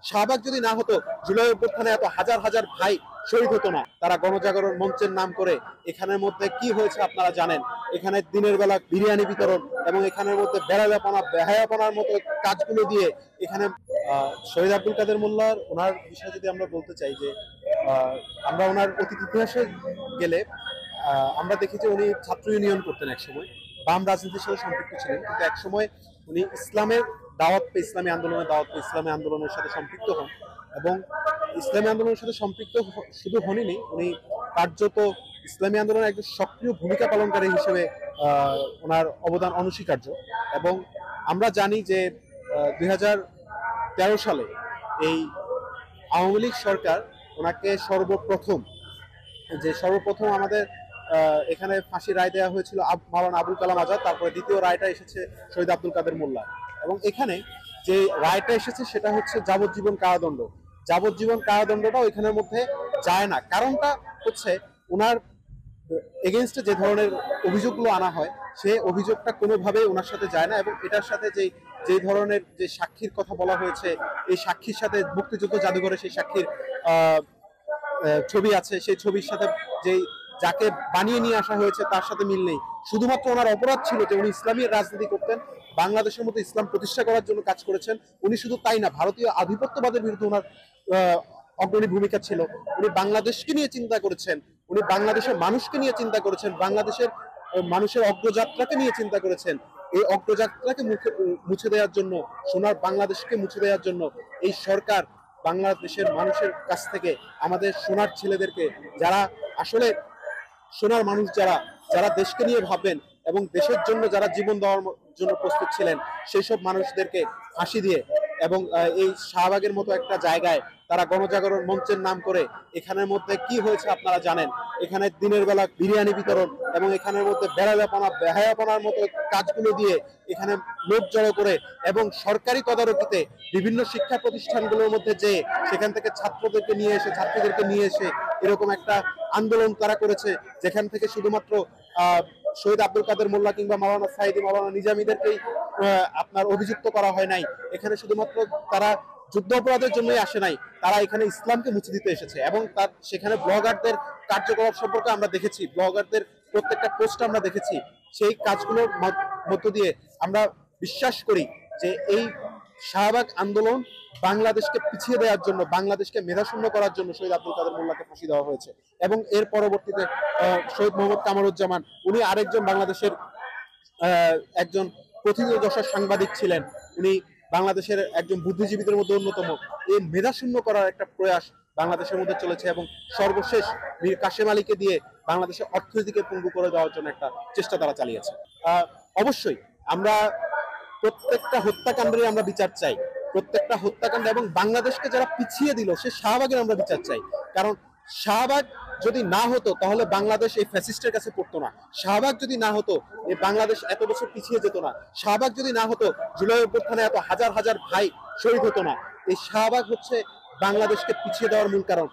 শাহবাগ যদি না হতো, জুলাই অভ্যুত্থানে এত হাজার হাজার ভাই শহীদ হতো না। তারা গণজাগরণ মঞ্চের নাম করে এখানের মধ্যে কি হয়েছে আপনারা জানেন। এখানে দিনের বেলা বিরিয়ানি বিতরণ এবং এখানের মধ্যে বেহায়াপনার মতো কাজগুলো দিয়ে এখানে শহীদ আব্দুল কাদের মোল্লার ওনার বিষয়ে যদি আমরা বলতে চাই যে আমরা ওনার অতীত ইতিহাসে গেলে আমরা দেখি যে উনি ছাত্র ইউনিয়ন করতেন একসময়, বাম রাজনীতির সাথে সম্পৃক্ত ছিলেন, কিন্তু একসময় উনি ইসলামের দাওয়াত পেয়ে, ইসলামী আন্দোলনের দাওয়াত পেয়ে ইসলামী আন্দোলনের সাথে সম্পৃক্ত হন এবং ইসলামী আন্দোলনের সাথে সম্পৃক্ত শুধু হননি, উনি কার্যত ইসলামী আন্দোলনের একজন সক্রিয় ভূমিকা পালনকারী হিসেবে ওনার অবদান অনস্বীকার্য। এবং আমরা জানি যে 2013 সালে এই আওয়ামী লীগ সরকার ওনাকে সর্বপ্রথম আমাদের এখানে ফাঁসি রায় দেওয়া হয়েছিল মাওলানা আবুল কালাম আজাদ, তারপরে দ্বিতীয় রায়টা এসেছে শহীদ আব্দুল কাদের মোল্লা। এবং এখানে যে রায়টা এসেছে সেটা হচ্ছে যাবজ্জীবন কারাদণ্ড। যাবজ্জীবন কারাদণ্ডটাও এখানের মধ্যে যায় না। কারণটা হচ্ছে ওনার এগেনস্টে যে ধরনের অভিযোগগুলো আনা হয় সেই অভিযোগটা কোনোভাবেই ওনার সাথে যায় না। এবং এটার সাথে যে ধরনের যে সাক্ষীর কথা বলা হয়েছে, এই সাক্ষীর সাথে মুক্তিযুদ্ধ জাদুঘরে সেই সাক্ষীর ছবি আছে, সেই ছবির সাথে যাকে বানিয়ে নিয়ে আসা হয়েছে তার সাথে মিল নেই। শুধুমাত্র ওনার অপরাধ ছিল যে উনি ইসলামী রাজনীতি করতেন, বাংলাদেশের মধ্যে ইসলাম প্রতিষ্ঠা করার জন্য কাজ করেছেন। উনি শুধু তাই না, ভারতীয় আধিপত্যবাদের বিরুদ্ধে ওনার অগ্রণী ভূমিকা ছিল। উনি বাংলাদেশকে নিয়ে চিন্তা করেছেন, উনি বাংলাদেশের মানুষকে নিয়ে চিন্তা করেছেন, বাংলাদেশের মানুষের অগ্রযাত্রাকে নিয়ে চিন্তা করেছেন। এই অগ্রযাত্রাকে মুছে দেওয়ার জন্য, সোনার বাংলাদেশকে মুছে দেওয়ার জন্য এই সরকার বাংলাদেশের মানুষের কাছ থেকে আমাদের সোনার ছেলেদেরকে, যারা আসলে সোনার মানুষ, যারা দেশকে নিয়ে ভাববেন এবং দেশের জন্য যারা জীবন দেওয়ার জন্য প্রস্তুত ছিলেন, সেই সব মানুষদেরকে ফাঁসি দিয়ে এবং এই শাহবাগের মতো একটা জায়গায় তারা গণজাগরণ মঞ্চের নাম করে এখানের মধ্যে কি হয়েছে আপনারা জানেন। এখানে দিনের বেলা বিরিয়ানি বিতরণ এবং এখানের মধ্যে বেহায়াপনার মতো কাজগুলো দিয়ে এখানে লোক জড়ো করে এবং সরকারি তদারকিতে বিভিন্ন শিক্ষা প্রতিষ্ঠানগুলোর মধ্যে যে সেখান থেকে ছাত্রদেরকে নিয়ে এসে এরকম একটা আন্দোলন তারা করেছে, যেখান থেকে শুধুমাত্র শহীদ আব্দুল কাদের মোল্লা কিংবা মাওলানা সাইদি, মাওলানা নিজামীদেরকেই আপনার অভিযুক্ত করা হয় নাই। এখানে শুধুমাত্র তারা যুদ্ধ অপরাধের জন্যই আসে নাই, তারা এখানে ইসলামকে মুছে দিতে এসেছে। এবং সেখানে ব্লগারদের কার্যকলাপ সম্পর্কে আমরা দেখেছি, ব্লগারদের প্রত্যেকটা পোস্ট আমরা দেখেছি। সেই কাজগুলোর মধ্য দিয়ে আমরা বিশ্বাস করি যে এই শাহবাগ আন্দোলন বাংলাদেশকে পিছিয়ে দেওয়ার জন্য, বাংলাদেশকে মেধাশূন্য করার জন্য শহীদ আব্দুল কাদের মোল্লাকে ফাঁসি দেওয়া হয়েছে। এবং এর পরবর্তীতে শহীদ মোহাম্মদ কামরুজ্জামান, উনি আরেকজন বাংলাদেশের একজন প্রথিতযশা সাংবাদিক ছিলেন, উনি বাংলাদেশের একজন বুদ্ধিজীবীদের মধ্যে অন্যতম। এই মেধাশূন্য করার একটা প্রয়াস বাংলাদেশের মধ্যে চলেছে এবং সর্বশেষ মীর কাশেম আলীকে দিয়ে বাংলাদেশের অর্থনীতিকে পঙ্গু করে দেওয়ার জন্য একটা চেষ্টা তারা চালিয়েছে। অবশ্যই আমরা প্রত্যেকটা হত্যাকাণ্ডের আমরা বিচার চাই, প্রত্যেকটা হত্যাকাণ্ড এবং বাংলাদেশকে যারা পিছিয়ে দিল সে শাহবাগের আমরা বিচার চাই। কারণ শাহবাগ যদি না হতো তাহলে বাংলাদেশ এই ফ্যাসিস্টের কাছে পড়তো না। শাহবাগ যদি না হতো এই বাংলাদেশ এত বছর পিছিয়ে যেত না। শাহবাগ যদি না হতো জুলাই অভ্যুত্থানে এত হাজার হাজার ভাই শহীদ হতো না। এই শাহবাগ হচ্ছে বাংলাদেশকে পিছিয়ে দেওয়ার মূল কারণ।